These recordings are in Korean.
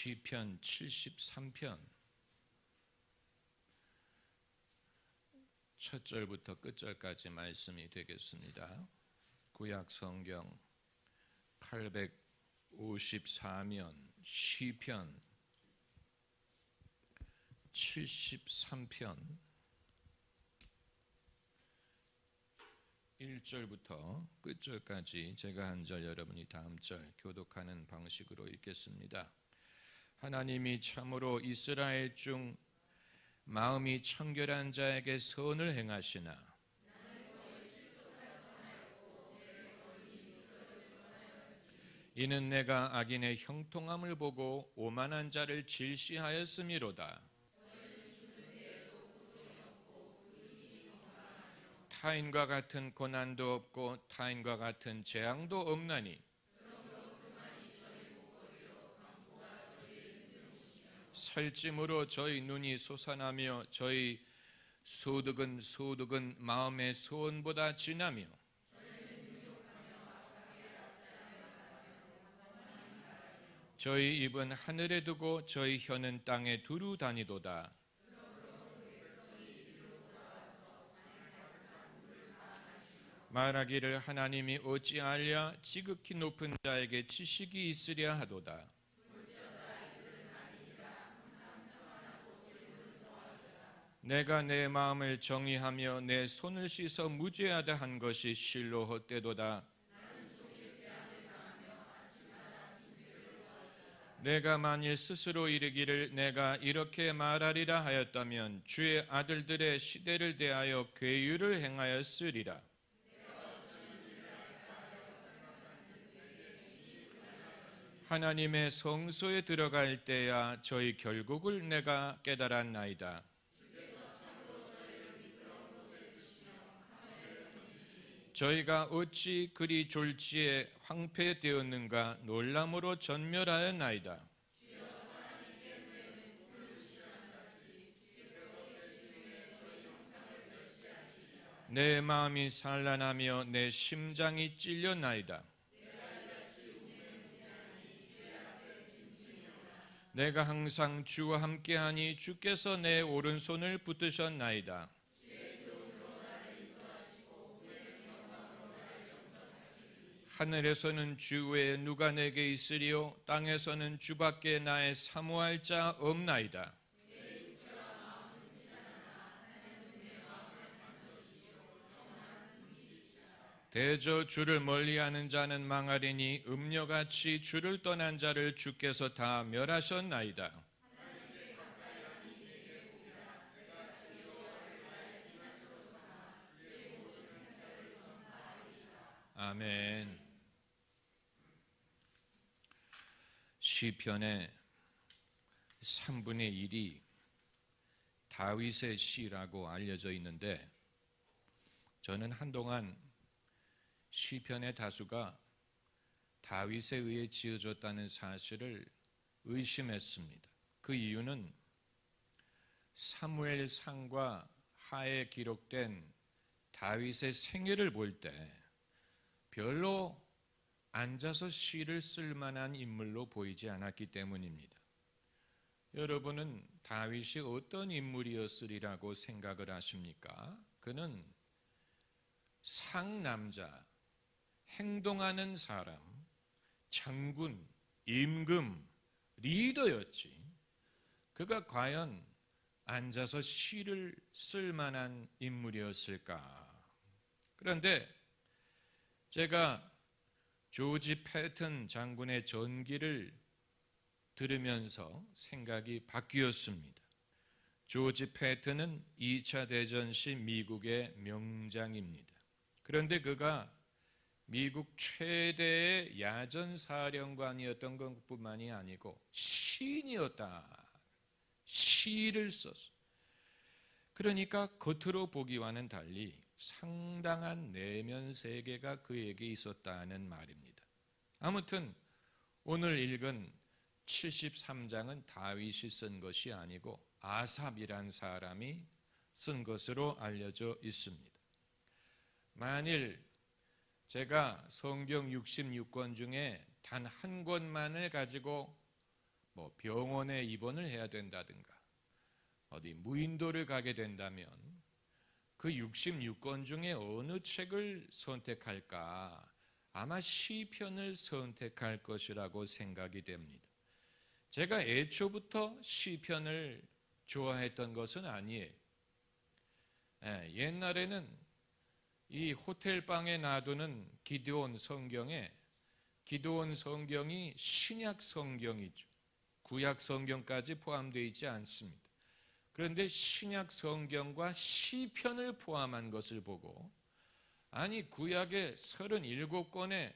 시편 73편 첫 절부터 끝절까지 말씀이 되겠습니다. 구약 성경 854면 시편 73편 1절부터 끝절까지 제가 한 절 여러분이 다음 절 교독하는 방식으로 읽겠습니다. 하나님이 참으로 이스라엘 중 마음이 청결한 자에게 선을 행하시나 이는 내가 악인의 형통함을 보고 오만한 자를 질시하였음이로다. 타인과 같은 고난도 없고 타인과 같은 재앙도 없나니 살찜으로 저희 눈이 솟아나며 저희 소득은 마음의 소원보다 진하며 저희 입은 하늘에 두고 저희 혀는 땅에 두루 다니도다. 말하기를 하나님이 어찌하랴 지극히 높은 자에게 지식이 있으랴 하도다. 내가 내 마음을 정의하며 내 손을 씻어 무죄하다 한 것이 실로 헛되도다. 내가 만일 스스로 이르기를 내가 이렇게 말하리라 하였다면 주의 아들들의 시대를 대하여 괴유를 행하였으리라. 하나님의 성소에 들어갈 때야 저희 결국을 내가 깨달았나이다. 저희가 어찌 그리 졸지에 황폐되었는가 놀람으로 전멸하였나이다. 내 마음이 산란하며 내 심장이 찔렸나이다. 내가 항상 주와 함께하니 주께서 내 오른손을 붙드셨나이다. 하늘에서는 주 외에 누가 내게 있으리요 땅에서는 주밖에 나의 사모할 자 없나이다. 대저 주를 멀리하는 자는 망하리니 음녀같이 주를 떠난 자를 주께서 다 멸하셨나이다. 아멘. 시편의 3분의 1이 다윗의 시라고 알려져 있는데 저는 한동안 시편의 다수가 다윗에 의해 지어졌다는 사실을 의심했습니다. 그 이유는 사무엘상과 하에 기록된 다윗의 생애를 볼 때 별로 앉아서 시를 쓸 만한 인물로 보이지 않았기 때문입니다. 여러분은 다윗이 어떤 인물이었으리라고 생각을 하십니까? 그는 상남자, 행동하는 사람, 장군, 임금, 리더였지. 그가 과연 앉아서 시를 쓸 만한 인물이었을까? 그런데 제가 조지 패튼 장군의 전기를 들으면서 생각이 바뀌었습니다. 조지 패튼은 2차 대전 시 미국의 명장입니다. 그런데 그가 미국 최대의 야전사령관이었던 것뿐만이 아니고 시인이었다. 시를 썼어. 그러니까 겉으로 보기와는 달리 상당한 내면 세계가 그에게 있었다는 말입니다. 아무튼 오늘 읽은 73장은 다윗이 쓴 것이 아니고 아삽이란 사람이 쓴 것으로 알려져 있습니다. 만일 제가 성경 66권 중에 단 한 권만을 가지고 뭐 병원에 입원을 해야 된다든가 어디 무인도를 가게 된다면 그 66권 중에 어느 책을 선택할까? 아마 시편을 선택할 것이라고 생각이 됩니다. 제가 애초부터 시편을 좋아했던 것은 아니에요. 옛날에는 이 호텔방에 놔두는 기드온 성경이 신약 성경이죠. 구약 성경까지 포함되어 있지 않습니다. 그런데 신약 성경과 시편을 포함한 것을 보고 아니 구약의 37권의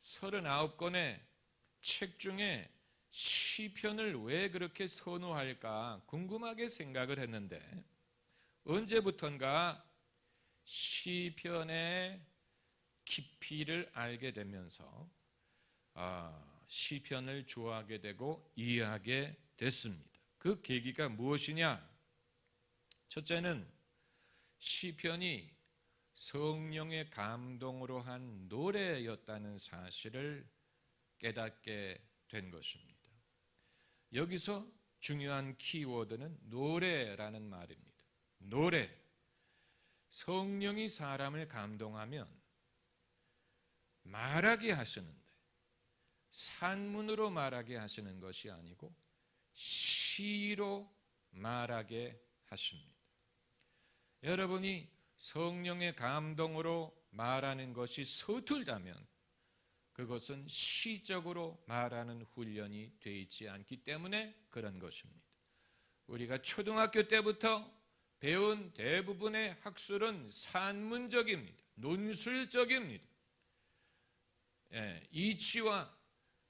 39권의 책 중에 시편을 왜 그렇게 선호할까 궁금하게 생각을 했는데 언제부턴가 시편의 깊이를 알게 되면서 시편을 좋아하게 되고 이해하게 됐습니다. 그 계기가 무엇이냐? 첫째는 시편이 성령의 감동으로 한 노래였다는 사실을 깨닫게 된 것입니다. 여기서 중요한 키워드는 노래라는 말입니다. 노래. 성령이 사람을 감동하면 말하게 하시는데 산문으로 말하게 하시는 것이 아니고 시로 말하게 하십니다. 여러분이 성령의 감동으로 말하는 것이 서툴다면 그것은 시적으로 말하는 훈련이 되어 있지 않기 때문에 그런 것입니다. 우리가 초등학교 때부터 배운 대부분의 학술은 산문적입니다. 논술적입니다. 이치와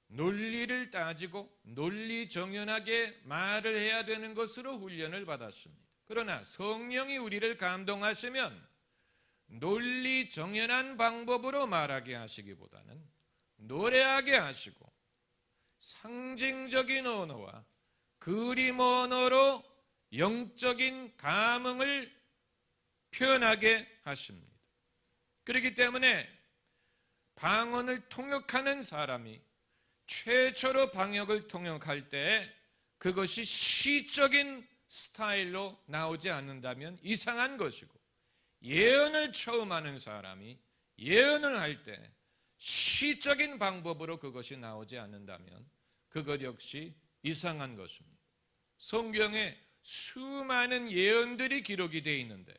논리를 따지고 논리정연하게 말을 해야 되는 것으로 훈련을 받았습니다. 그러나 성령이 우리를 감동하시면 논리정연한 방법으로 말하게 하시기보다는 노래하게 하시고 상징적인 언어와 그림 언어로 영적인 감흥을 표현하게 하십니다. 그렇기 때문에 방언을 통역하는 사람이 최초로 방역을 통역할 때 그것이 시적인 스타일로 나오지 않는다면 이상한 것이고 예언을 처음 하는 사람이 예언을 할 때 시적인 방법으로 그것이 나오지 않는다면 그것 역시 이상한 것입니다. 성경에 수많은 예언들이 기록이 되어 있는데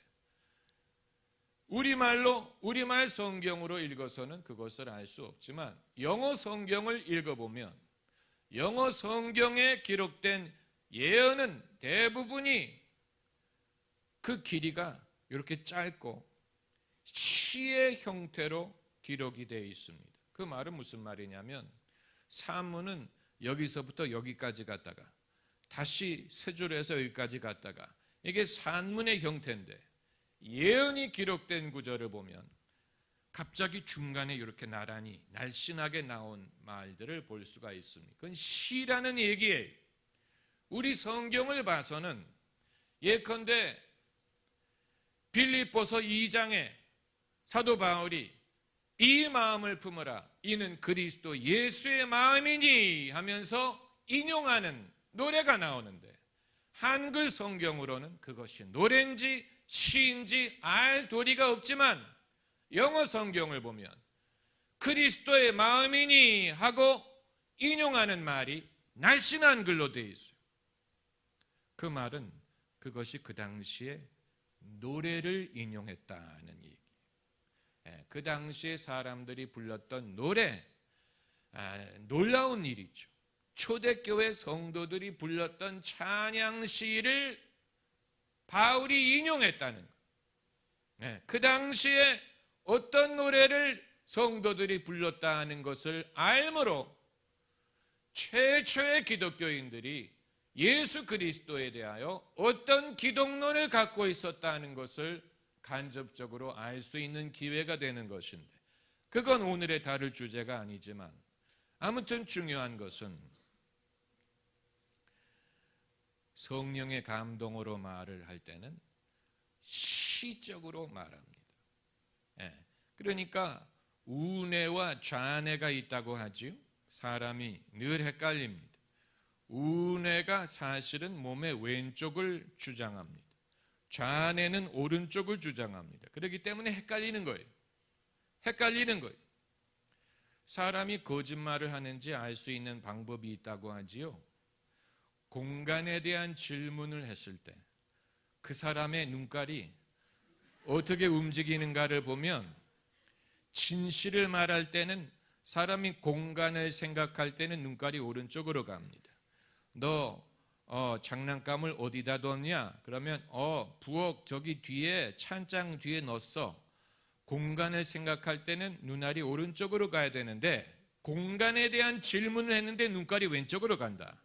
우리말 성경으로 읽어서는 그것을 알 수 없지만 영어 성경을 읽어보면 영어 성경에 기록된 예언은 대부분이 그 길이가 이렇게 짧고 시의 형태로 기록이 되어 있습니다. 그 말은 무슨 말이냐면 산문은 여기서부터 여기까지 갔다가 다시 세 줄에서 여기까지 갔다가 이게 산문의 형태인데 예언이 기록된 구절을 보면 갑자기 중간에 이렇게 나란히 날씬하게 나온 말들을 볼 수가 있습니다. 그건 시라는 얘기예요. 우리 성경을 봐서는 예컨대 빌립보서 2장에 사도 바울이 이 마음을 품으라 이는 그리스도 예수의 마음이니 하면서 인용하는 노래가 나오는데 한글 성경으로는 그것이 노래인지 시인지 알 도리가 없지만 영어 성경을 보면 그리스도의 마음이니 하고 인용하는 말이 날씬한 글로 되어 있어요. 그 말은 그것이 그 당시에 노래를 인용했다는 얘기. 그 당시에 사람들이 불렀던 노래, 놀라운 일이죠. 초대교회 성도들이 불렀던 찬양시를 바울이 인용했다는 것. 그 당시에 어떤 노래를 성도들이 불렀다는 것을 알므로 최초의 기독교인들이 예수 그리스도에 대하여 어떤 기독론을 갖고 있었다는 것을 간접적으로 알 수 있는 기회가 되는 것인데 그건 오늘의 다룰 주제가 아니지만 아무튼 중요한 것은 성령의 감동으로 말을 할 때는 시적으로 말합니다. 그러니까 우뇌와 좌뇌가 있다고 하지요. 사람이 늘 헷갈립니다. 우뇌가 사실은 몸의 왼쪽을 주장합니다. 좌뇌는 오른쪽을 주장합니다. 그렇기 때문에 헷갈리는 거예요. 헷갈리는 거예요. 사람이 거짓말을 하는지 알 수 있는 방법이 있다고 하지요. 공간에 대한 질문을 했을 때 그 사람의 눈깔이 어떻게 움직이는가를 보면, 진실을 말할 때는 사람이 공간을 생각할 때는 눈깔이 오른쪽으로 갑니다. 너 장난감을 어디다 뒀냐? 그러면 부엌 저기 뒤에 찬장 뒤에 넣었어. 공간을 생각할 때는 눈알이 오른쪽으로 가야 되는데 공간에 대한 질문을 했는데 눈깔이 왼쪽으로 간다.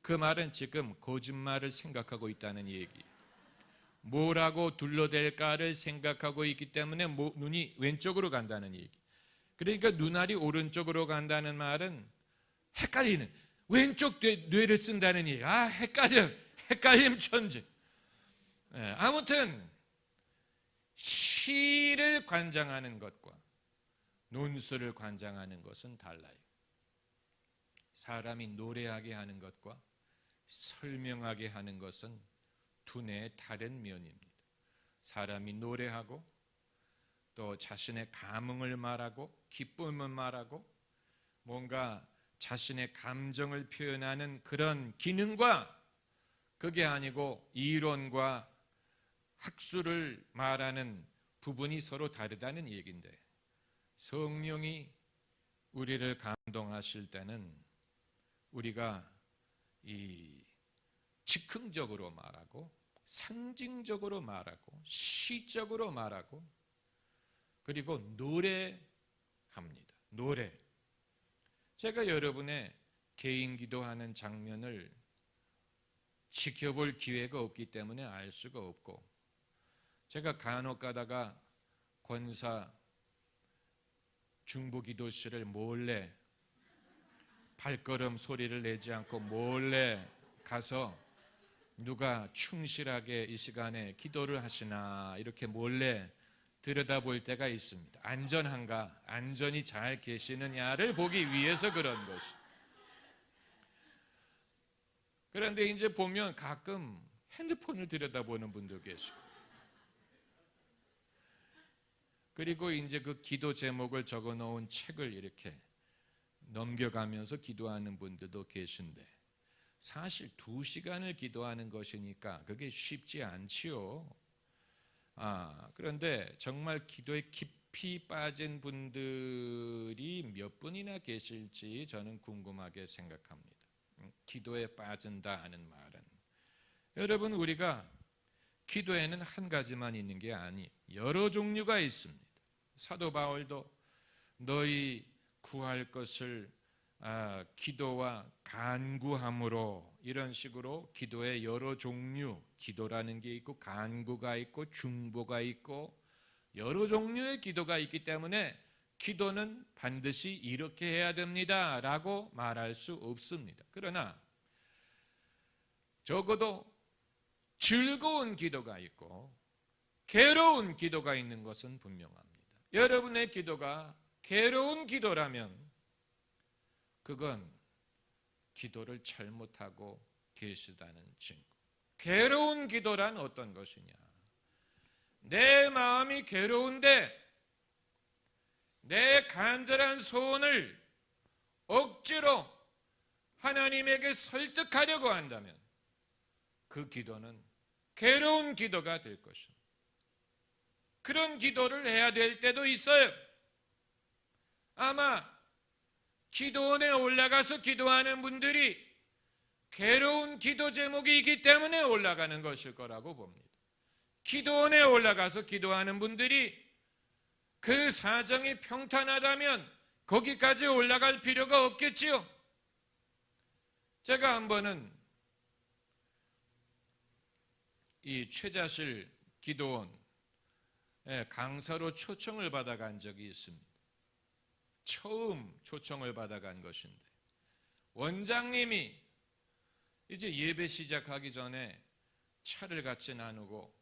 그 말은 지금 거짓말을 생각하고 있다는 얘기. 뭐라고 둘러댈까를 생각하고 있기 때문에 눈이 왼쪽으로 간다는 얘기. 그러니까 눈알이 오른쪽으로 간다는 말은 헷갈리는, 왼쪽 뇌를 쓴다는 얘기. 헷갈림 천재. 아무튼 시를 관장하는 것과 논술을 관장하는 것은 달라요. 사람이 노래하게 하는 것과 설명하게 하는 것은 두뇌의 다른 면입니다. 사람이 노래하고 또 자신의 감흥을 말하고 기쁨을 말하고 뭔가 자신의 감정을 표현하는 그런 기능과, 그게 아니고 이론과 학술을 말하는 부분이 서로 다르다는 얘기인데, 성령이 우리를 감동하실 때는 우리가 이 즉흥적으로 말하고 상징적으로 말하고 시적으로 말하고 그리고 노래합니다. 노래. 제가 여러분의 개인 기도하는 장면을 지켜볼 기회가 없기 때문에 알 수가 없고, 제가 간혹 가다가 권사 중보기도실을 몰래 발걸음 소리를 내지 않고 몰래 가서 누가 충실하게 이 시간에 기도를 하시나 이렇게 몰래 들여다볼 때가 있습니다. 안전한가, 안전히 잘 계시느냐를 보기 위해서 그런 것이. 그런데 이제 보면 가끔 핸드폰을 들여다보는 분도 계시고, 그리고 이제 그 기도 제목을 적어 놓은 책을 이렇게 넘겨가면서 기도하는 분들도 계신데, 사실 2시간을 기도하는 것이니까 그게 쉽지 않지요. 그런데 정말 기도에 깊이 빠진 분들이 몇 분이나 계실지 저는 궁금하게 생각합니다. 기도에 빠진다 하는 말은, 여러분, 우리가 기도에는 한 가지만 있는 게 아니 여러 종류가 있습니다. 사도 바울도 너희 구할 것을 기도와 간구함으로, 이런 식으로 기도의 여러 종류, 기도라는 게 있고 간구가 있고 중보가 있고 여러 종류의 기도가 있기 때문에 기도는 반드시 이렇게 해야 됩니다 라고 말할 수 없습니다. 그러나 적어도 즐거운 기도가 있고 괴로운 기도가 있는 것은 분명합니다. 여러분의 기도가 괴로운 기도라면 그건 기도를 잘못하고 계시다는 증거. 괴로운 기도란 어떤 것이냐? 내 마음이 괴로운데 내 간절한 소원을 억지로 하나님에게 설득하려고 한다면 그 기도는 괴로운 기도가 될 것입니다. 그런 기도를 해야 될 때도 있어요. 아마 기도원에 올라가서 기도하는 분들이 괴로운 기도 제목이 있기 때문에 올라가는 것일 거라고 봅니다. 기도원에 올라가서 기도하는 분들이 그 사정이 평탄하다면 거기까지 올라갈 필요가 없겠지요. 제가 한 번은 이 최자실 기도원 강사로 초청을 받아간 적이 있습니다. 처음 초청을 받아간 것인데, 원장님이 이제 예배 시작하기 전에 차를 같이 나누고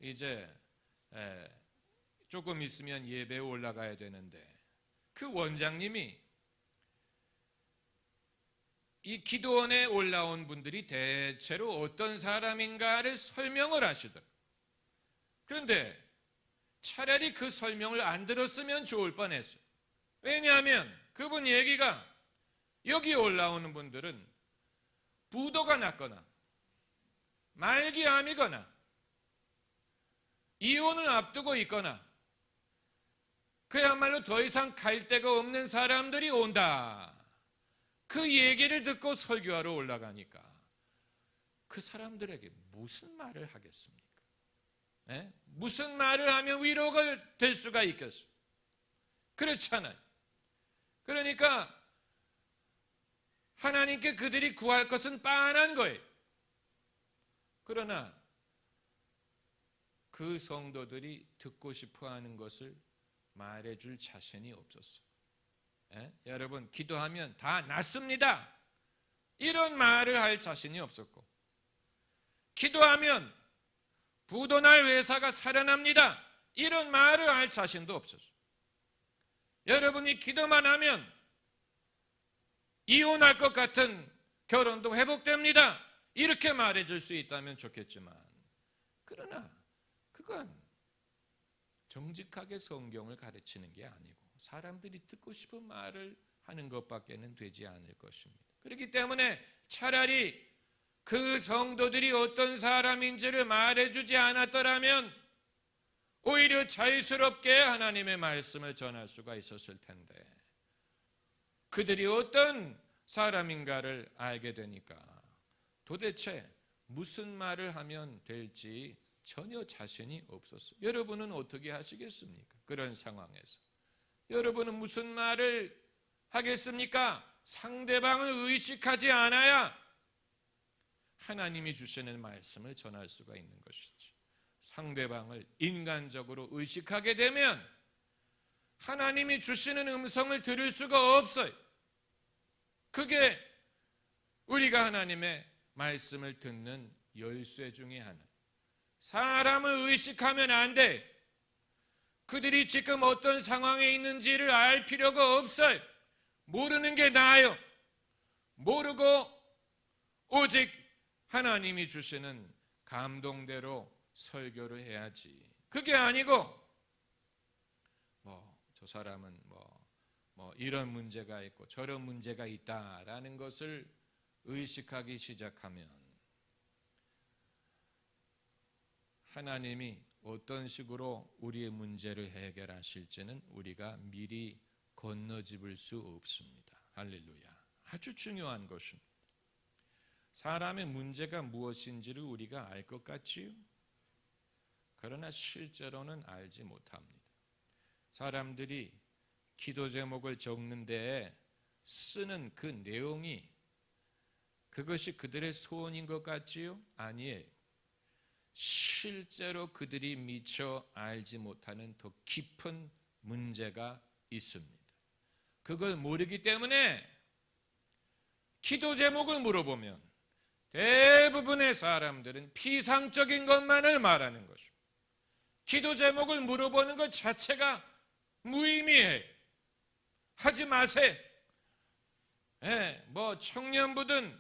이제 조금 있으면 예배에 올라가야 되는데, 그 원장님이 이 기도원에 올라온 분들이 대체로 어떤 사람인가를 설명을 하시더라고요. 그런데 차라리 그 설명을 안 들었으면 좋을 뻔했어요. 왜냐하면 그분 얘기가 여기 올라오는 분들은 부도가 났거나 말기암이거나 이혼을 앞두고 있거나 그야말로 더 이상 갈 데가 없는 사람들이 온다. 그 얘기를 듣고 설교하러 올라가니까 그 사람들에게 무슨 말을 하겠습니까? 네? 무슨 말을 하면 위로가 될 수가 있겠어요? 그렇잖아요. 그러니까 하나님께 그들이 구할 것은 빤한 거예요. 그러나 그 성도들이 듣고 싶어하는 것을 말해줄 자신이 없었어요. 여러분, 기도하면 다 낫습니다. 이런 말을 할 자신이 없었고, 기도하면 부도날 회사가 살아납니다. 이런 말을 할 자신도 없었어요. 여러분이 기도만 하면 이혼할 것 같은 결혼도 회복됩니다. 이렇게 말해줄 수 있다면 좋겠지만, 그러나 그건 정직하게 성경을 가르치는 게 아니고 사람들이 듣고 싶은 말을 하는 것밖에는 되지 않을 것입니다. 그렇기 때문에 차라리 그 성도들이 어떤 사람인지를 말해주지 않았더라면 오히려 자유스럽게 하나님의 말씀을 전할 수가 있었을 텐데, 그들이 어떤 사람인가를 알게 되니까 도대체 무슨 말을 하면 될지 전혀 자신이 없었어요. 여러분은 어떻게 하시겠습니까? 그런 상황에서 여러분은 무슨 말을 하겠습니까? 상대방을 의식하지 않아야 하나님이 주시는 말씀을 전할 수가 있는 것이지. 상대방을 인간적으로 의식하게 되면 하나님이 주시는 음성을 들을 수가 없어요. 그게 우리가 하나님의 말씀을 듣는 열쇠 중에 하나. 사람을 의식하면 안 돼. 그들이 지금 어떤 상황에 있는지를 알 필요가 없어요. 모르는 게 나아요. 모르고 오직 하나님이 주시는 감동대로 설교를 해야지. 그게 아니고 저 사람은 이런 문제가 있고 저런 문제가 있다라는 것을 의식하기 시작하면 하나님이 어떤 식으로 우리의 문제를 해결하실지는 우리가 미리 건너짚을 수 없습니다. 할렐루야. 아주 중요한 것입니다. 사람의 문제가 무엇인지를 우리가 알 것 같지요? 그러나 실제로는 알지 못합니다. 사람들이 기도 제목을 적는 데에 쓰는 그 내용이 그것이 그들의 소원인 것 같지요? 아니에요. 실제로 그들이 미처 알지 못하는 더 깊은 문제가 있습니다. 그걸 모르기 때문에 기도 제목을 물어보면 대부분의 사람들은 피상적인 것만을 말하는 것입니다. 기도 제목을 물어보는 것 자체가 무의미해요. 하지 마세요. 청년부든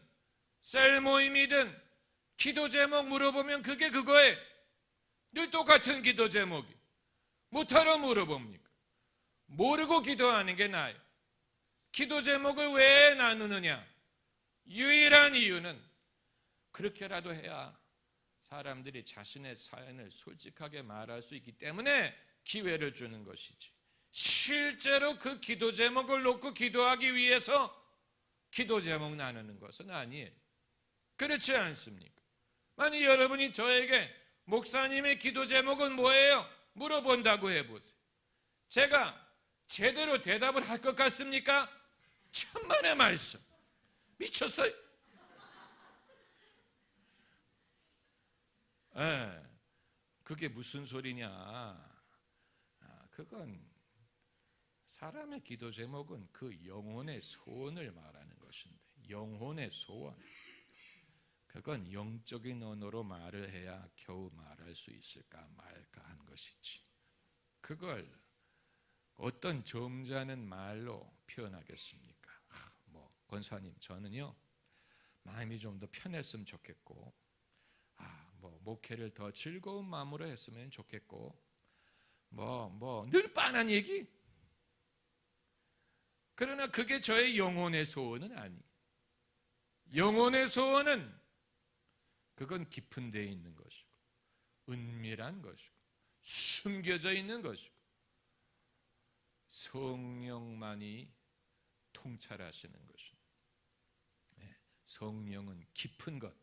셀 모임이든 기도 제목 물어보면 그게 그거예요. 늘 똑같은 기도 제목이. 못하러 물어봅니까? 모르고 기도하는 게 나아요. 기도 제목을 왜 나누느냐? 유일한 이유는 그렇게라도 해야 사람들이 자신의 사연을 솔직하게 말할 수 있기 때문에 기회를 주는 것이지. 실제로 그 기도 제목을 놓고 기도하기 위해서 기도 제목 나누는 것은 아니에요. 그렇지 않습니까? 만약 여러분이 저에게 목사님의 기도 제목은 뭐예요? 물어본다고 해보세요. 제가 제대로 대답을 할 것 같습니까? 천만의 말씀. 미쳤어요? 그게 무슨 소리냐? 그건 사람의 기도 제목은 그 영혼의 소원을 말하는 것인데, 영혼의 소원. 그건 영적인 언어로 말을 해야 겨우 말할 수 있을까 말까 한 것이지. 그걸 어떤 점잖은 말로 표현하겠습니까? 권사님, 저는요 마음이 좀 더 편했으면 좋겠고, 목회를 더 즐거운 마음으로 했으면 좋겠고, 늘 빤한 얘기. 그러나 그게 저의 영혼의 소원은 아니에요. 영혼의 소원은 그건 깊은 데에 있는 것이고, 은밀한 것이고, 숨겨져 있는 것이고, 성령만이 통찰하시는 것입니다. 성령은 깊은 것,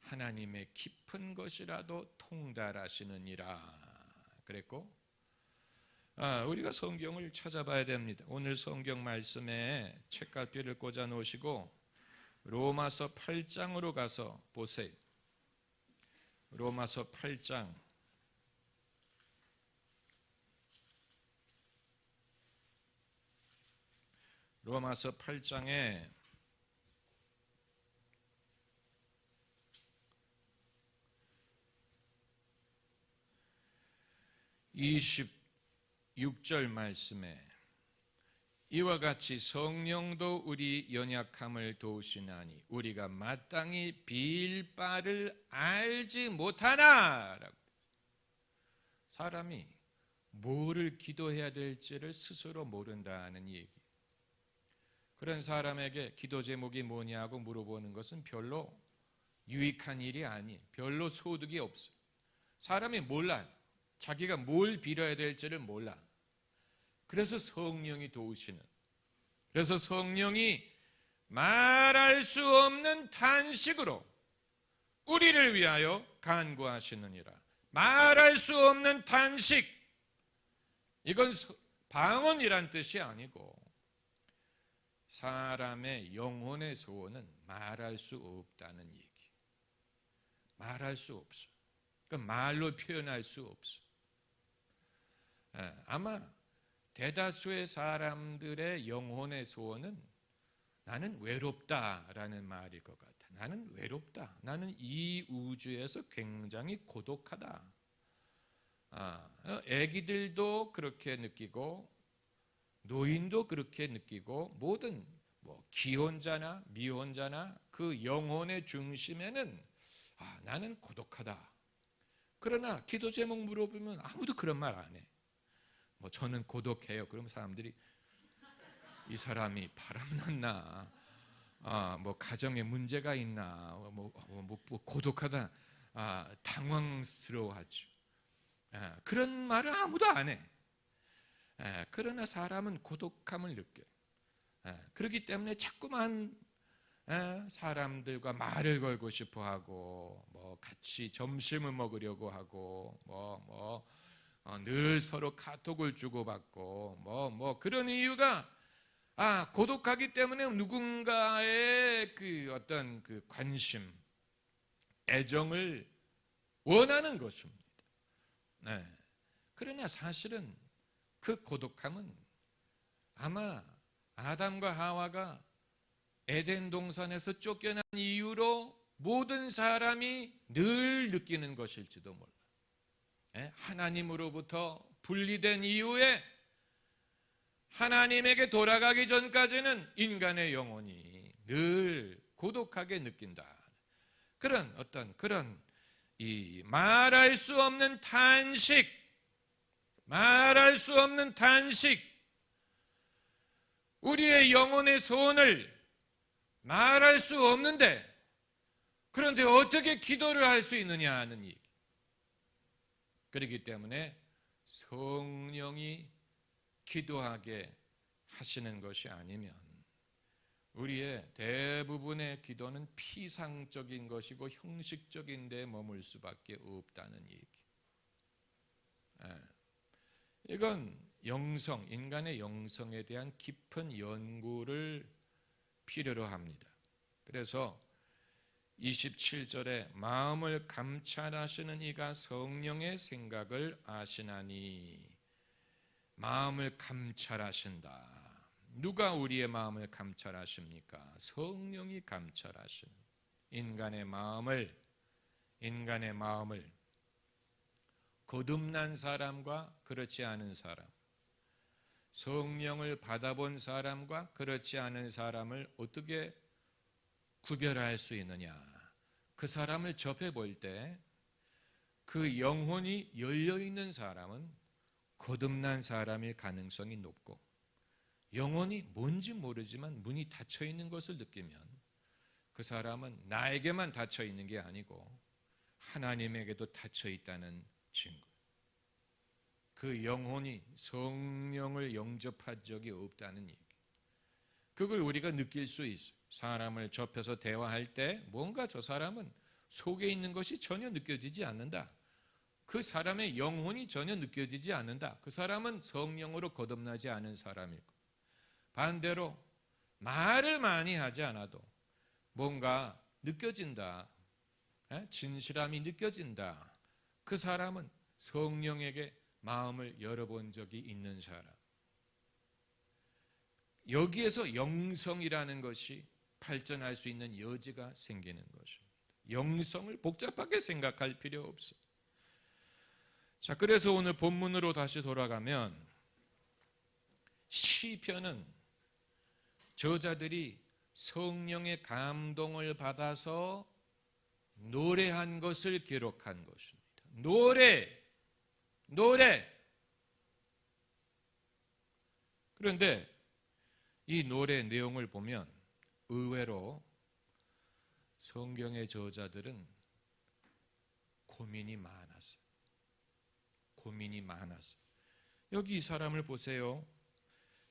하나님의 깊은 것이라도 통달하시느니라 그랬고, 우리가 성경을 찾아봐야 됩니다. 오늘 성경 말씀에 책갈피를 꽂아 놓으시고 로마서 8장으로 가서 보세요. 로마서 8장. 로마서 8장에 26절 말씀에 이와 같이 성령도 우리 연약함을 도우시나니 우리가 마땅히 빌 바를 알지 못하나라고. 사람이 뭐를 기도해야 될지를 스스로 모른다는 얘기. 그런 사람에게 기도 제목이 뭐냐고 물어보는 것은 별로 유익한 일이 아니에요. 별로 소득이 없어요. 사람이 몰라요. 자기가 뭘 빌어야 될지를 몰라. 그래서 성령이 도우시는, 그래서 성령이 말할 수 없는 탄식으로 우리를 위하여 간구하시느니라. 말할 수 없는 탄식, 이건 방언이란 뜻이 아니고 사람의 영혼의 소원은 말할 수 없다는 얘기. 말할 수 없어. 그러니까 말로 표현할 수 없어. 아마 대다수의 사람들의 영혼의 소원은 나는 외롭다라는 말일 것 같아. 나는 외롭다. 나는 이 우주에서 굉장히 고독하다. 애기들도 그렇게 느끼고 노인도 그렇게 느끼고 모든 기혼자나 미혼자나 그 영혼의 중심에는 나는 고독하다. 그러나 기도 제목 물어보면 아무도 그런 말 안 해. 저는 고독해요. 그러면 사람들이 이 사람이 바람났나, 가정에 문제가 있나, 고독하다, 당황스러워하죠. 그런 말을 아무도 안 해. 그러나 사람은 고독함을 느껴요. 그렇기 때문에 자꾸만 사람들과 말을 걸고 싶어하고, 같이 점심을 먹으려고 하고, 늘 서로 카톡을 주고받고, 그런 이유가 고독하기 때문에 누군가의 그 어떤 그 관심, 애정을 원하는 것입니다. 그러나 사실은 그 고독함은 아마 아담과 하와가 에덴 동산에서 쫓겨난 이유로 모든 사람이 늘 느끼는 것일지도 몰라. 하나님으로부터 분리된 이후에 하나님에게 돌아가기 전까지는 인간의 영혼이 늘 고독하게 느낀다. 그런 이 말할 수 없는 탄식, 말할 수 없는 탄식, 우리의 영혼의 소원을 말할 수 없는데, 그런데 어떻게 기도를 할 수 있느냐 하는 얘기. 그렇기 때문에 성령이 기도하게 하시는 것이 아니면 우리의 대부분의 기도는 피상적인 것이고 형식적인 데 머물 수밖에 없다는 얘기. 이건 인간의 영성에 대한 깊은 연구를 필요로 합니다. 그래서 27절에 마음을 감찰하시는 이가 성령의 생각을 아시나니, 마음을 감찰하신다. 누가 우리의 마음을 감찰하십니까? 성령이 감찰하시는 인간의 마음을 거듭난 사람과 그렇지 않은 사람, 성령을 받아본 사람과 그렇지 않은 사람을 어떻게 구별할 수 있느냐? 그 사람을 접해 볼 때 그 영혼이 열려 있는 사람은 거듭난 사람일 가능성이 높고, 영혼이 뭔지 모르지만 문이 닫혀 있는 것을 느끼면 그 사람은 나에게만 닫혀 있는 게 아니고 하나님에게도 닫혀 있다는 증거. 그 영혼이 성령을 영접한 적이 없다는 얘기. 그걸 우리가 느낄 수 있어요. 사람을 접해서 대화할 때 뭔가 저 사람은 속에 있는 것이 전혀 느껴지지 않는다. 그 사람의 영혼이 전혀 느껴지지 않는다. 그 사람은 성령으로 거듭나지 않은 사람이고, 반대로 말을 많이 하지 않아도 뭔가 느껴진다. 진실함이 느껴진다. 그 사람은 성령에게 마음을 열어본 적이 있는 사람. 여기에서 영성이라는 것이 발전할 수 있는 여지가 생기는 것입니다. 영성을 복잡하게 생각할 필요 없어요. 자, 그래서 오늘 본문으로 다시 돌아가면 시편은 저자들이 성령의 감동을 받아서 노래한 것을 기록한 것입니다. 노래. 그런데 이 노래 내용을 보면 의외로 성경의 저자들은 고민이 많았어요. 여기 이 사람을 보세요.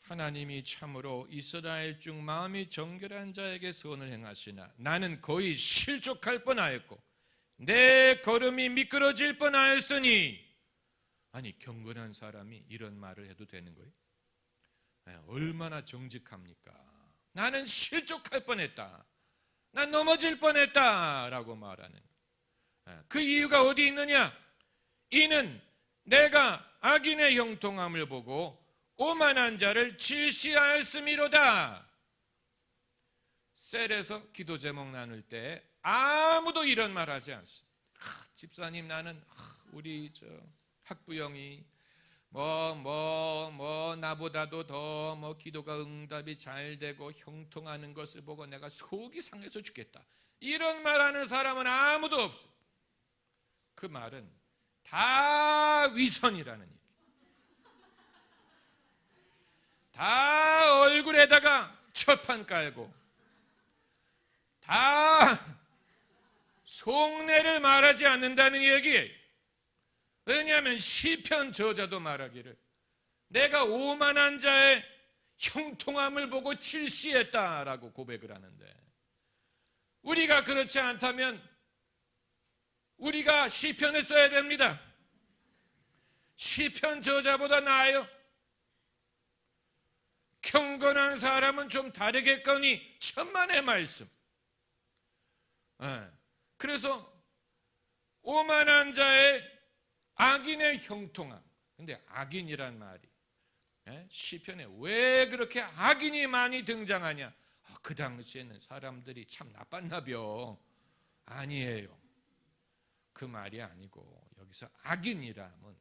하나님이 참으로 이스라엘 중 마음이 정결한 자에게 선을 행하시나 나는 거의 실족할 뻔하였고 내 걸음이 미끄러질 뻔하였으니. 아니, 경건한 사람이 이런 말을 해도 되는 거예요? 얼마나 정직합니까? 나는 실족할 뻔했다. 난 넘어질 뻔했다 라고 말하는 거예요. 그 이유가 어디 있느냐? 이는 내가 악인의 형통함을 보고 오만한 자를 질시하였음이로다. 셀에서 기도 제목 나눌 때 아무도 이런 말 하지 않습니다. 집사님, 나는 우리 학부형이 나보다도 더 기도가 응답이 잘 되고 형통하는 것을 보고 내가 속이 상해서 죽겠다. 이런 말하는 사람은 아무도 없어요. 그 말은 다 위선이라는 얘기. 다 얼굴에다가 철판 깔고 다 속내를 말하지 않는다는 얘기예요. 왜냐하면 시편 저자도 말하기를 내가 오만한 자의 형통함을 보고 질시했다라고 고백을 하는데, 우리가 그렇지 않다면 우리가 시편을 써야 됩니다. 시편 저자보다 나아요. 경건한 사람은 좀 다르겠거니 천만의 말씀. 그래서 오만한 자의 악인의 형통함. 근데 악인이란 말이 시편에 왜 그렇게 악인이 많이 등장하냐? 그 당시에는 사람들이 참 나빴나벼. 아니에요. 그 말이 아니고 여기서 악인이라면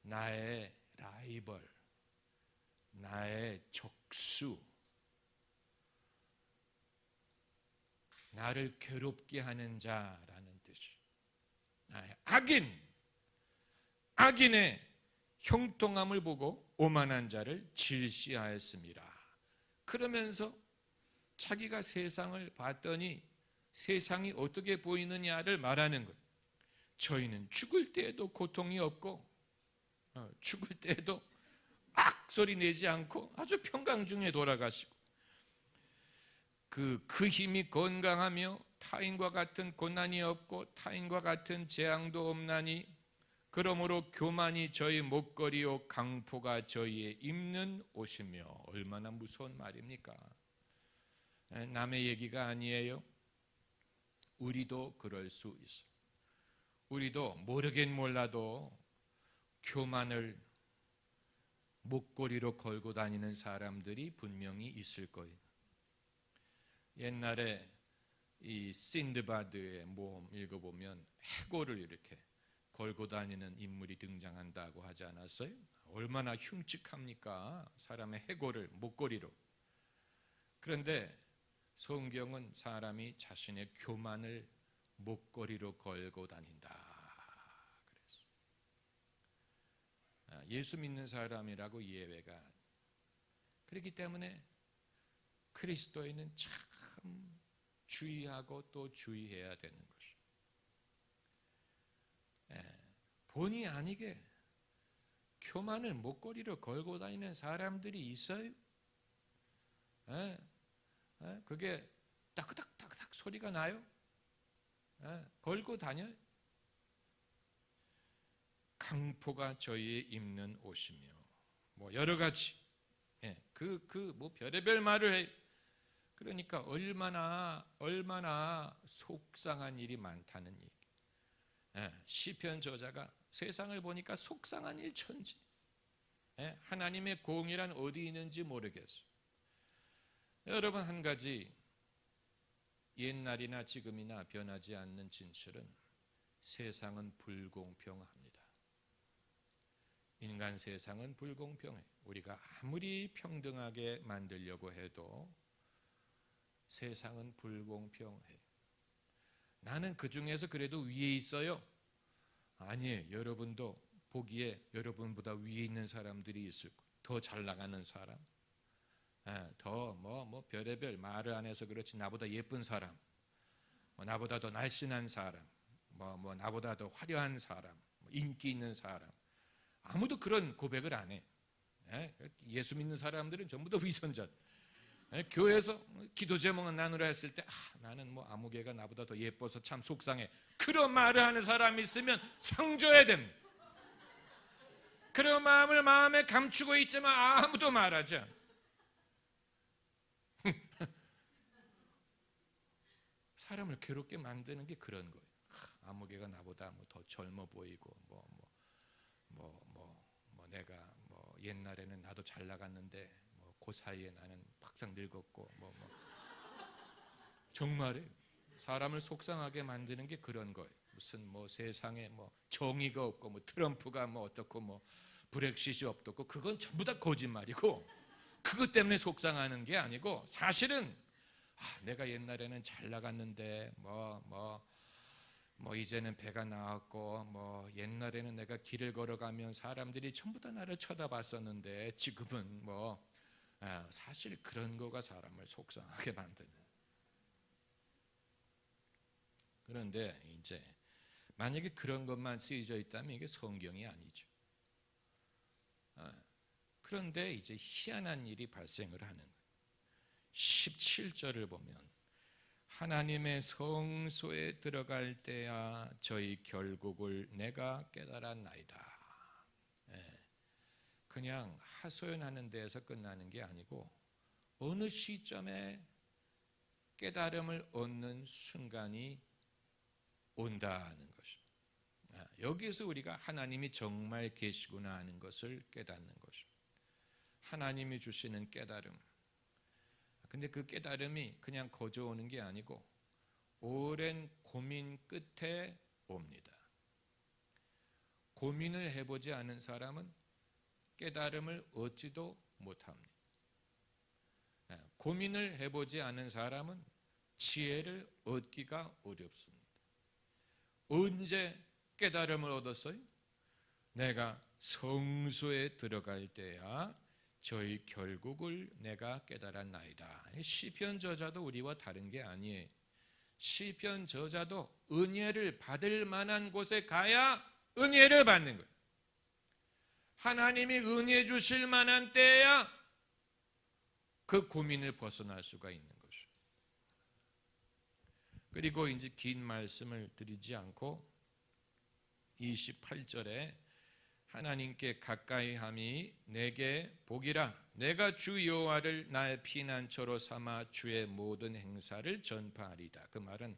나의 라이벌, 나의 적수, 나를 괴롭게 하는 자라는 뜻이에요. 나의 악인의 형통함을 보고 오만한 자를 질시하였습니다. 그러면서 자기가 세상을 봤더니 세상이 어떻게 보이느냐를 말하는 거예요. 저희는 죽을 때에도 고통이 없고 죽을 때에도 악소리 내지 않고 아주 평강 중에 돌아가시고 그 힘이 건강하며 타인과 같은 고난이 없고 타인과 같은 재앙도 없나니 그러므로 교만이 저희 목걸이요 강포가 저희의 입는 옷이며. 얼마나 무서운 말입니까? 남의 얘기가 아니에요. 우리도 그럴 수 있어요. 우리도 모르긴 몰라도 교만을 목걸이로 걸고 다니는 사람들이 분명히 있을 거예요. 옛날에 이 신드바드의 모험 읽어보면 해골을 이렇게 걸고 다니는 인물이 등장한다고 하지 않았어요? 얼마나 흉측합니까? 사람의 해골을 목걸이로. 그런데 성경은 사람이 자신의 교만을 목걸이로 걸고 다닌다 그랬어. 예수 믿는 사람이라고 예외가. 그렇기 때문에 그리스도인은 참 주의하고 또 주의해야 되는 것이죠. 본의 아니게 교만을 목걸이로 걸고 다니는 사람들이 있어요. 그게 따그닥따그닥 소리가 나요. 걸고 다녀요. 강포가 저희의 입는 옷이며 뭐 여러 가지 뭐 별의별 말을 해. 그러니까 얼마나 속상한 일이 많다는 얘기. 시편 저자가 세상을 보니까 속상한 일 천지. 하나님의 공의란 어디 있는지 모르겠어. 여러분, 한 가지 옛날이나 지금이나 변하지 않는 진실은 세상은 불공평합니다. 인간 세상은 불공평해. 우리가 아무리 평등하게 만들려고 해도 세상은 불공평해. 나는 그 중에서 그래도 위에 있어요. 아니에요. 여러분도 보기에 여러분보다 위에 있는 사람들이 있을 거예요. 더 잘 나가는 사람, 더 뭐 별의별 말을 안 해서 그렇지 나보다 예쁜 사람, 나보다 더 날씬한 사람, 뭐 나보다 더 화려한 사람, 인기 있는 사람. 아무도 그런 고백을 안 해. 예수 믿는 사람들은 전부 다 위선자. 교회에서 기도 제목은 나누라 했을 때 나는 뭐 아무개가 나보다 더 예뻐서 참 속상해. 그런 말을 하는 사람이 있으면 상 줘야 됩니다. 그런 마음을 마음에 감추고 있지만 아무도 말하지 않아. 사람을 괴롭게 만드는 게 그런 거예요. 아무개가 나보다 뭐 더 젊어 보이고 내가 뭐 옛날에는 나도 잘 나갔는데 뭐 그 사이에 나는 팍상 늙었고 정말이에요. 사람을 속상하게 만드는 게 그런 거예요. 무슨 뭐 세상에 뭐 정의가 없고 뭐 트럼프가 뭐 어떻고 뭐 브렉시트이 어떻고 그건 전부 다 거짓말이고 그것 때문에 속상하는 게 아니고 사실은 내가 옛날에는 잘 나갔는데 뭐 이제는 배가 나왔고 뭐 옛날에는 내가 길을 걸어가면 사람들이 전부 다 나를 쳐다봤었는데 지금은 사실 그런 거가 사람을 속상하게 만드는. 그런데 이제 만약에 그런 것만 쓰여져 있다면 이게 성경이 아니죠. 그런데 이제 희한한 일이 발생을 하는 거예요. 17절을 보면 하나님의 성소에 들어갈 때야 저희 결국을 내가 깨달았나이다. 그냥 하소연하는 데에서 끝나는 게 아니고 어느 시점에 깨달음을 얻는 순간이 온다는 것입니다. 여기에서 우리가 하나님이 정말 계시구나 하는 것을 깨닫는 것입니다. 하나님이 주시는 깨달음. 근데 그 깨달음이 그냥 거저 오는 게 아니고 오랜 고민 끝에 옵니다. 고민을 해보지 않은 사람은 깨달음을 얻지도 못합니다. 고민을 해보지 않은 사람은 지혜를 얻기가 어렵습니다. 언제 깨달음을 얻었어요? 내가 성소에 들어갈 때야 저희 결국을 내가 깨달았나이다. 시편 저자도 우리와 다른 게 아니에요. 시편 저자도 은혜를 받을 만한 곳에 가야 은혜를 받는 거예요. 하나님이 은혜 주실 만한 때야 그 고민을 벗어날 수가 있는 것이죠. 그리고 이제 긴 말씀을 드리지 않고 28절에 하나님께 가까이함이 내게 복이라. 내가 주 여호와를 나의 피난처로 삼아 주의 모든 행사를 전파하리다. 그 말은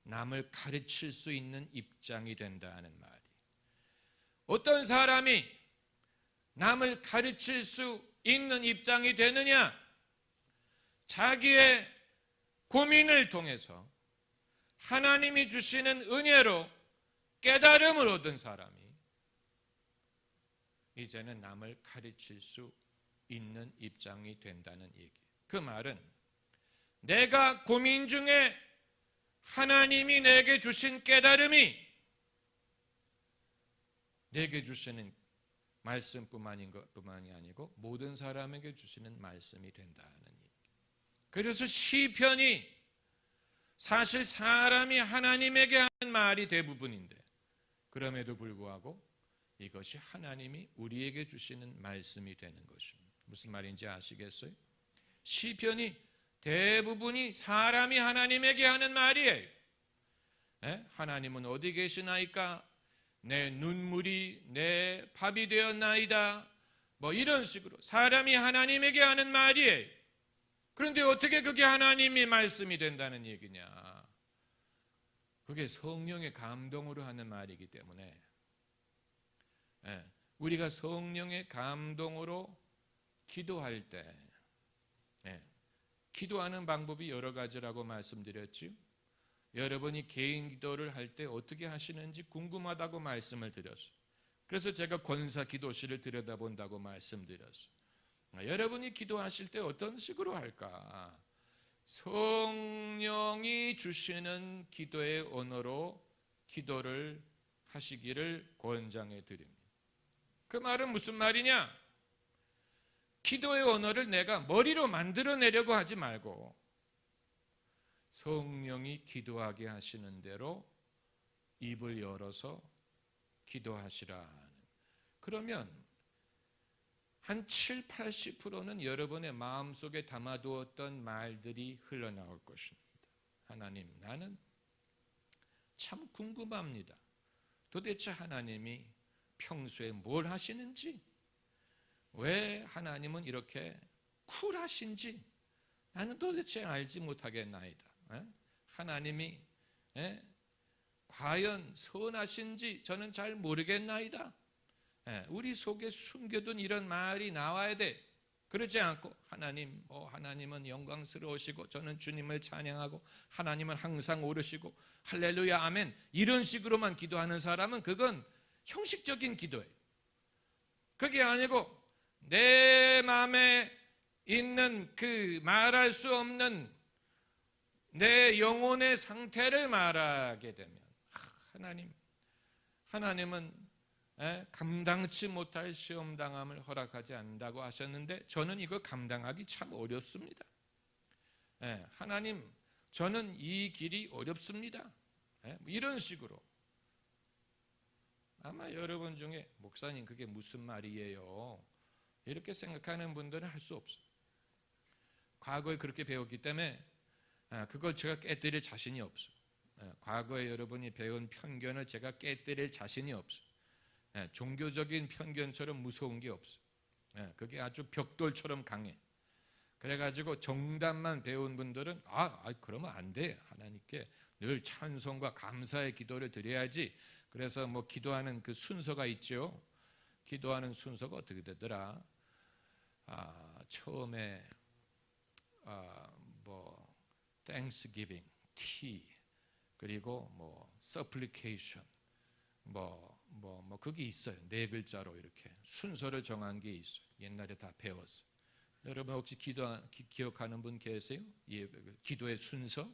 남을 가르칠 수 있는 입장이 된다는 말이. 어떤 사람이 남을 가르칠 수 있는 입장이 되느냐? 자기의 고민을 통해서 하나님이 주시는 은혜로 깨달음을 얻은 사람이 이제는 남을 가르칠 수 있는 입장이 된다는 얘기. 그 말은 내가 고민 중에 하나님이 내게 주신 깨달음이 내게 주시는 말씀뿐만이 아니고 모든 사람에게 주시는 말씀이 된다는 얘기. 그래서 시편이 사실 사람이 하나님에게 하는 말이 대부분인데 그럼에도 불구하고 이것이 하나님이 우리에게 주시는 말씀이 되는 것입니다. 무슨 말인지 아시겠어요? 시편이 대부분이 사람이 하나님에게 하는 말이에요. 하나님은 어디 계시나이까? 내 눈물이 내 밥이 되었나이다. 뭐 이런 식으로 사람이 하나님에게 하는 말이에요. 그런데 어떻게 그게 하나님의 말씀이 된다는 얘기냐? 그게 성령의 감동으로 하는 말이기 때문에 우리가 성령의 감동으로 기도할 때 기도하는 방법이 여러 가지라고 말씀드렸죠. 여러분이 개인 기도를 할 때 어떻게 하시는지 궁금하다고 말씀을 드렸어요. 그래서 제가 권사 기도실을 들여다본다고 말씀드렸어요. 여러분이 기도하실 때 어떤 식으로 할까? 성령이 주시는 기도의 언어로 기도를 하시기를 권장해 드립니다. 그 말은 무슨 말이냐? 기도의 언어를 내가 머리로 만들어내려고 하지 말고 성령이 기도하게 하시는 대로 입을 열어서 기도하시라. 그러면 한 7, 80%는 여러분의 마음속에 담아두었던 말들이 흘러나올 것입니다. 하나님, 나는 참 궁금합니다. 도대체 하나님이 평소에 뭘 하시는지, 왜 하나님은 이렇게 쿨하신지 나는 도대체 알지 못하겠나이다. 하나님이 과연 선하신지 저는 잘 모르겠나이다. 우리 속에 숨겨둔 이런 말이 나와야 돼. 그러지 않고 하나님은 영광스러우시고 저는 주님을 찬양하고 하나님은 항상 오르시고 할렐루야 아멘 이런 식으로만 기도하는 사람은 그건 형식적인 기도예요. 그게 아니고 내 마음에 있는 그 말할 수 없는 내 영혼의 상태를 말하게 되면 하나님은 감당치 못할 시험당함을 허락하지 않는다고 하셨는데 저는 이거 감당하기 참 어렵습니다. 하나님 저는 이 길이 어렵습니다. 이런 식으로 아마 여러분 중에 목사님 그게 무슨 말이에요? 이렇게 생각하는 분들은 할 수 없어요. 과거에 그렇게 배웠기 때문에 그걸 제가 깨뜨릴 자신이 없어요. 과거에 여러분이 배운 편견을 제가 깨뜨릴 자신이 없어요. 종교적인 편견처럼 무서운 게 없어요. 그게 아주 벽돌처럼 강해. 그래가지고 정답만 배운 분들은 그러면 안 돼. 하나님께 늘 찬송과 감사의 기도를 드려야지. 그래서 뭐 기도하는 그 순서가 있죠. 기도하는 순서가 어떻게 되더라? 처음에 뭐 Thanksgiving, tea, 그리고 뭐 supplication, 그게 있어요. 4글자로 이렇게 순서를 정한 게 있어요. 옛날에 다 배웠어요. 여러분 혹시 기억하는 분 계세요? 기도의 순서?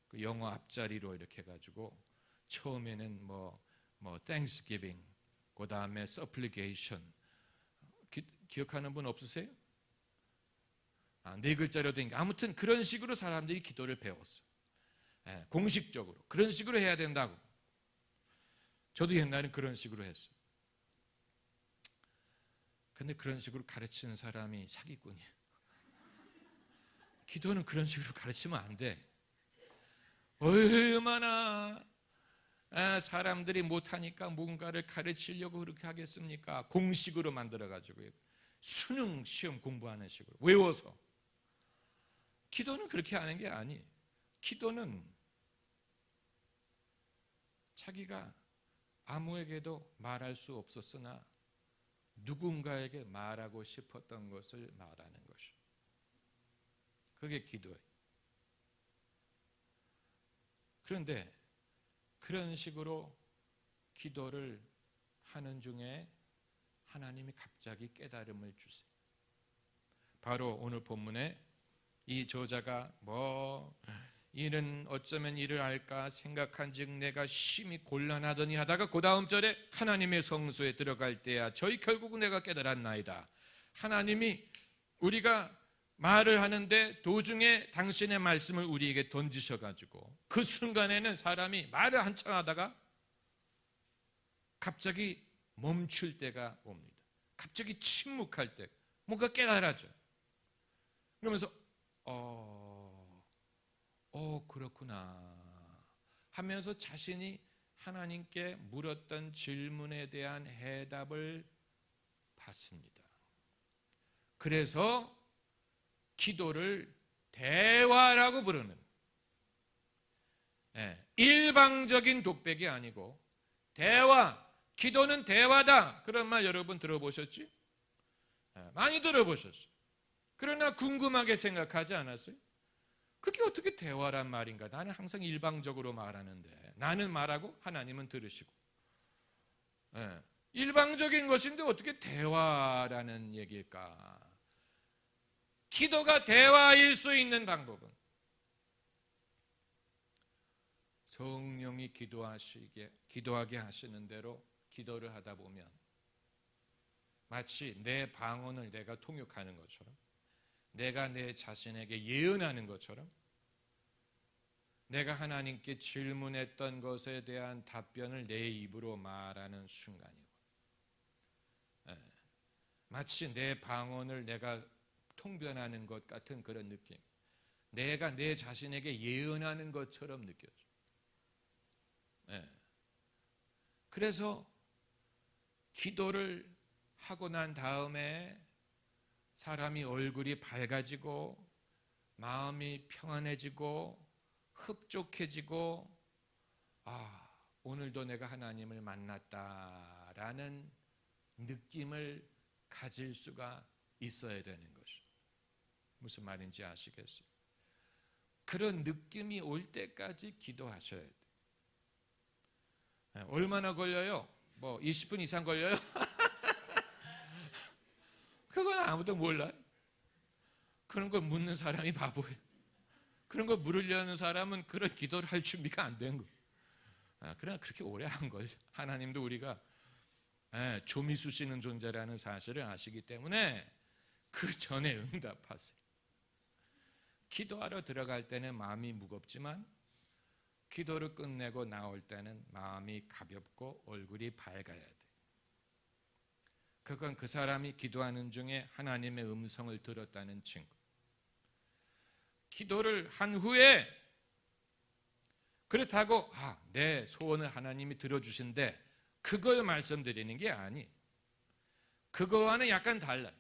그 영어 앞자리로 이렇게 해가지고 처음에는 뭐 Thanksgiving, 그 다음에 supplication. 기억하는 분 없으세요? 4글자로 된 게 아무튼 그런 식으로 사람들이 기도를 배웠어요. 공식적으로 그런 식으로 해야 된다고. 저도 옛날엔 그런 식으로 했어요. 근데 그런 식으로 가르치는 사람이 사기꾼이에요. 기도는 그런 식으로 가르치면 안 돼. 얼마나 사람들이 못하니까 뭔가를 가르치려고 그렇게 하겠습니까? 공식으로 만들어가지고 수능 시험 공부하는 식으로 외워서. 기도는 그렇게 하는 게 아니에요. 기도는 자기가 아무에게도 말할 수 없었으나 누군가에게 말하고 싶었던 것을 말하는 것입니다. 그게 기도예요. 그런데 그런 식으로 기도를 하는 중에 하나님이 갑자기 깨달음을 주세요. 바로 오늘 본문에 이 저자가 이는 어쩌면 이를 알까 생각한즉 내가 심히 곤란하더니 하다가 그 다음 절에 하나님의 성소에 들어갈 때야 저희 결국 내가 깨달았나이다. 하나님이 우리가 말을 하는데 도중에 당신의 말씀을 우리에게 던지셔가지고 그 순간에는 사람이 말을 한참 하다가 갑자기 멈출 때가 옵니다. 갑자기 침묵할 때 뭔가 깨달아져. 그러면서 그렇구나 하면서 자신이 하나님께 물었던 질문에 대한 해답을 받습니다. 그래서 기도를 대화라고 부르는, 일방적인 독백이 아니고 대화, 기도는 대화다. 그런 말 여러분 들어보셨지? 많이 들어보셨어요. 그러나 궁금하게 생각하지 않았어요? 그게 어떻게 대화란 말인가? 나는 항상 일방적으로 말하는데 나는 말하고 하나님은 들으시고, 일방적인 것인데 어떻게 대화라는 얘기일까? 기도가 대화일 수 있는 방법은 성령이 기도하게 하시는 대로 기도를 하다 보면 마치 내 방언을 내가 통역하는 것처럼, 내가 내 자신에게 예언하는 것처럼, 내가 하나님께 질문했던 것에 대한 답변을 내 입으로 말하는 순간이고, 마치 내 방언을 내가 통변하는 것 같은 그런 느낌, 내가 내 자신에게 예언하는 것처럼 느껴져. 그래서 기도를 하고 난 다음에 사람이 얼굴이 밝아지고 마음이 평안해지고 흡족해지고, 오늘도 내가 하나님을 만났다라는 느낌을 가질 수가 있어야 되는 것이죠. 무슨 말인지 아시겠어요? 그런 느낌이 올 때까지 기도하셔야 돼요. 얼마나 걸려요? 20분 이상 걸려요? 그건 아무도 몰라요. 그런 걸 묻는 사람이 바보예요. 그런 걸 물으려는 사람은 그런 기도를 할 준비가 안 된 거예요. 그러나 그렇게 오래 한 거예요. 하나님도 우리가 조미 쑤시는 존재라는 사실을 아시기 때문에 그 전에 응답하세요. 기도하러 들어갈 때는 마음이 무겁지만 기도를 끝내고 나올 때는 마음이 가볍고 얼굴이 밝아야 돼. 그건 그 사람이 기도하는 중에 하나님의 음성을 들었다는 증거. 기도를 한 후에 그렇다고 내 소원을 하나님이 들어주신데 그걸 말씀드리는 게 아니. 그거와는 약간 달라요.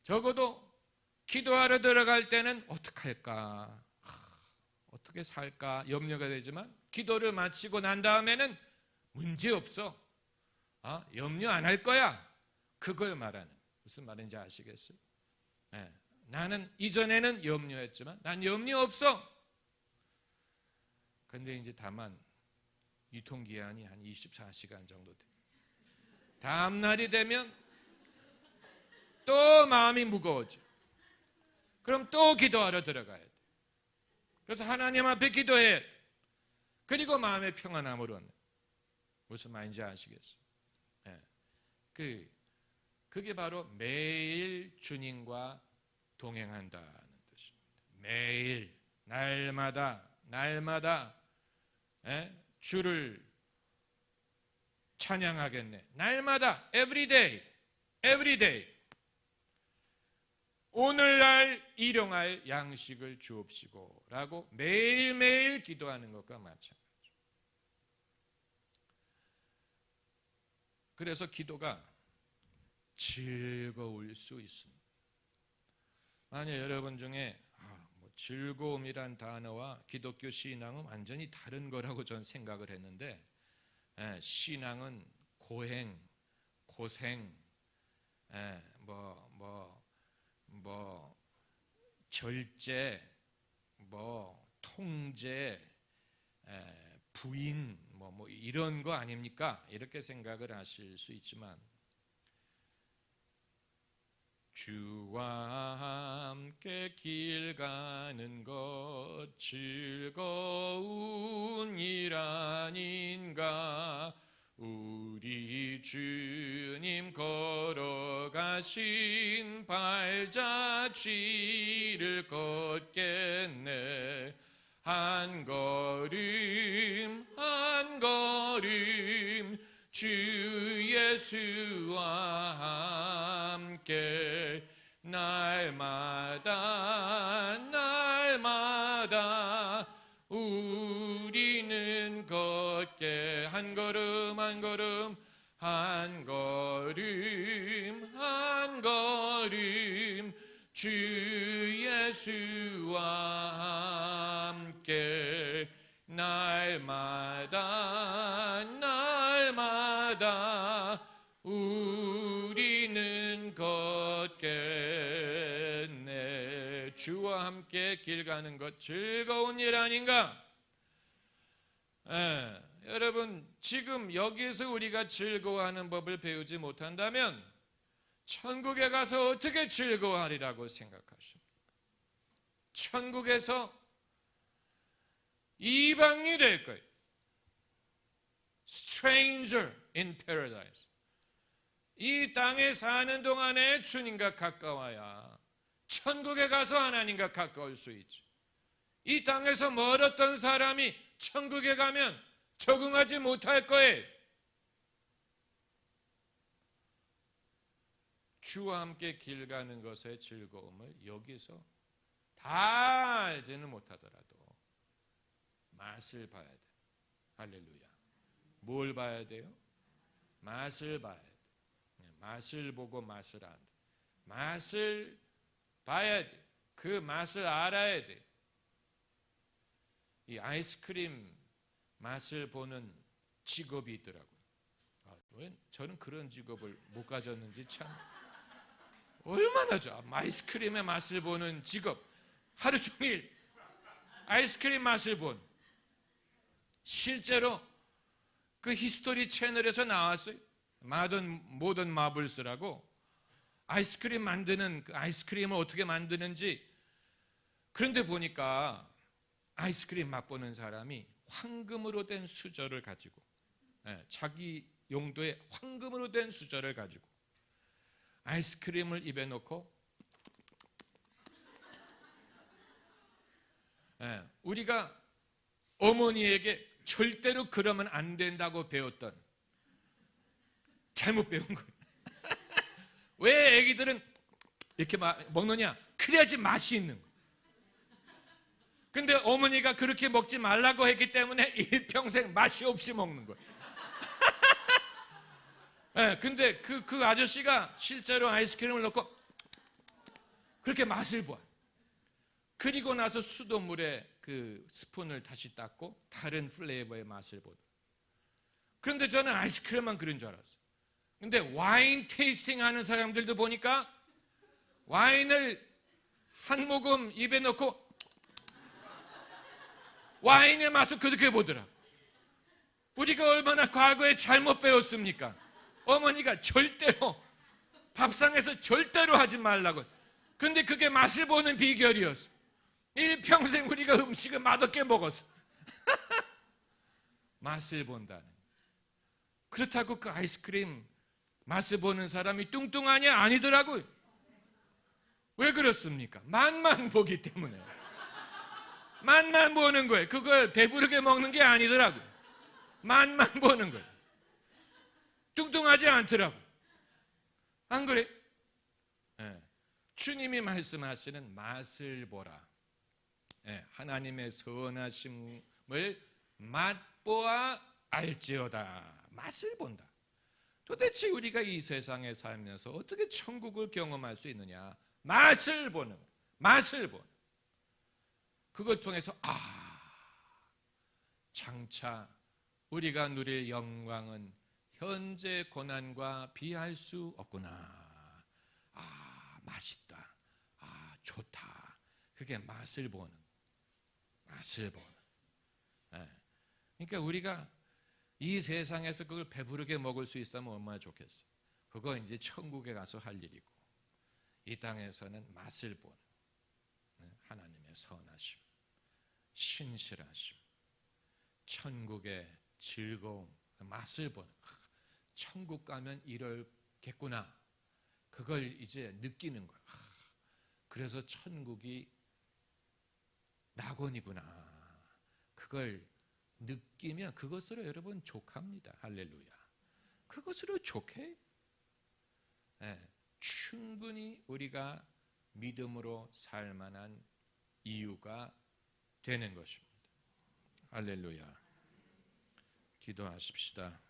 적어도 기도하러 들어갈 때는 어떻게 할까, 어떻게 살까 염려가 되지만 기도를 마치고 난 다음에는 문제없어, 염려 안 할 거야, 그걸 말하는. 무슨 말인지 아시겠어요? 나는 이전에는 염려했지만 난 염려 없어. 근데 이제 다만 유통기한이 한 24시간 정도 돼. 다음 날이 되면 또 마음이 무거워져. 그럼 또 기도하러 들어가야 돼. 그래서 하나님 앞에 기도해. 그리고 마음의 평안함을 얻는. 무슨 말인지 아시겠어요? 그게 바로 매일 주님과 동행한다는 뜻입니다. 매일, 날마다 주를 찬양하겠네. 날마다, every day. 오늘날 일용할 양식을 주옵시고 라고 매일매일 기도하는 것과 마찬가지죠. 그래서 기도가 즐거울 수 있습니다. 만약 여러분 중에 즐거움이란 단어와 기독교 신앙은 완전히 다른 거라고 저는 생각을 했는데, 신앙은 고행, 고생, 절제, 통제, 부인, 이런 거 아닙니까? 이렇게 생각을 하실 수 있지만 주와 함께 길 가는 것 즐거운 일 아닌가. 우리 주님 걸어가신 발자취를 걷겠네. 한 걸음 한 걸음 주 예수와 함께 날마다 날마다 우리는 걷게. 한 걸음 한 걸음 한 걸음 한 걸음 주 예수와 함께 날마다 날마다 우리는 걷겠네. 주와 함께 길 가는 것 즐거운 일 아닌가? 여러분, 지금 여기서 우리가 즐거워하는 법을 배우지 못한다면 천국에 가서 어떻게 즐거워하리라고 생각하십니까? 천국에서 이방인이 될 거예요. Stranger in paradise. 이 땅에 사는 동안에 주님과 가까워야 천국에 가서 하나님과 가까울 수 있죠. 이 땅에서 멀었던 사람이 천국에 가면 적응하지 못할 거예요. 주와 함께 길 가는 것의 즐거움을 여기서 다 알지는 못하더라도 맛을 봐야 돼요. 할렐루야. 뭘 봐야 돼요? 맛을 봐야 돼요. 맛을 보고 맛을 안다. 맛을 봐야 돼요. 그 맛을 알아야 돼요. 이 아이스크림 맛을 보는 직업이 있더라고요. 왜 저는 그런 직업을 못 가졌는지 참 얼마나 좋아. 아이스크림의 맛을 보는 직업. 하루 종일 아이스크림 맛을 본. 실제로 그 히스토리 채널에서 나왔어요. 모던 마블스라고 아이스크림 만드는 그 아이스크림을 어떻게 만드는지. 그런데 보니까 아이스크림 맛보는 사람이 황금으로 된 수저를 가지고, 자기 용도의 황금으로 된 수저를 가지고 아이스크림을 입에 넣고, 우리가 어머니에게 절대로 그러면 안 된다고 배웠던, 잘못 배운 거예요. 왜 애기들은 이렇게 먹느냐? 그래야지 맛이 있는 거예요. 근데 어머니가 그렇게 먹지 말라고 했기 때문에 일평생 맛이 없이 먹는 거예요. 근데 그 아저씨가 실제로 아이스크림을 넣고 그렇게 맛을 봐. 그리고 나서 수돗물에 그 스푼을 다시 닦고 다른 플레이버의 맛을 보다. 그런데 저는 아이스크림만 그런 줄 알았어요. 근데 와인 테이스팅 하는 사람들도 보니까 와인을 한 모금 입에 넣고 와인의 맛을 그렇게 보더라. 우리가 얼마나 과거에 잘못 배웠습니까? 어머니가 절대로 밥상에서 절대로 하지 말라고. 근데 그게 맛을 보는 비결이었어. 일평생 우리가 음식을 맛없게 먹었어. 맛을 본다는. 그렇다고 그 아이스크림 맛을 보는 사람이 뚱뚱하냐? 아니더라고요. 왜 그렇습니까? 맛만 보기 때문에. 맛만 보는 거예요. 그걸 배부르게 먹는 게 아니더라고요. 맛만 보는 거예요. 뚱뚱하지 않더라고. 안 그래? 주님이 말씀하시는 맛을 보라. 하나님의 선하심을 맛보아 알지어다. 맛을 본다. 도대체 우리가 이 세상에 살면서 어떻게 천국을 경험할 수 있느냐? 맛을 보는 거예요. 맛을 보는. 그걸 통해서 장차 우리가 누릴 영광은 현재 고난과 비할 수 없구나. 맛있다. 좋다. 그게 맛을 보는. 맛을 보는. 그러니까 우리가 이 세상에서 그걸 배부르게 먹을 수 있으면 얼마나 좋겠어. 그거 이제 천국에 가서 할 일이고, 이 땅에서는 맛을 보는 하나님의 선하심, 신실하심, 천국의 즐거움, 맛을 보는, 천국 가면 이럴겠구나, 그걸 이제 느끼는 거예요. 그래서 천국이 낙원이구나, 그걸 느끼면 그것으로 여러분 족합니다. 할렐루야. 그것으로 족해. 네, 충분히 우리가 믿음으로 살 만한 이유가 되는 것입니다. 할렐루야. 기도하십시다.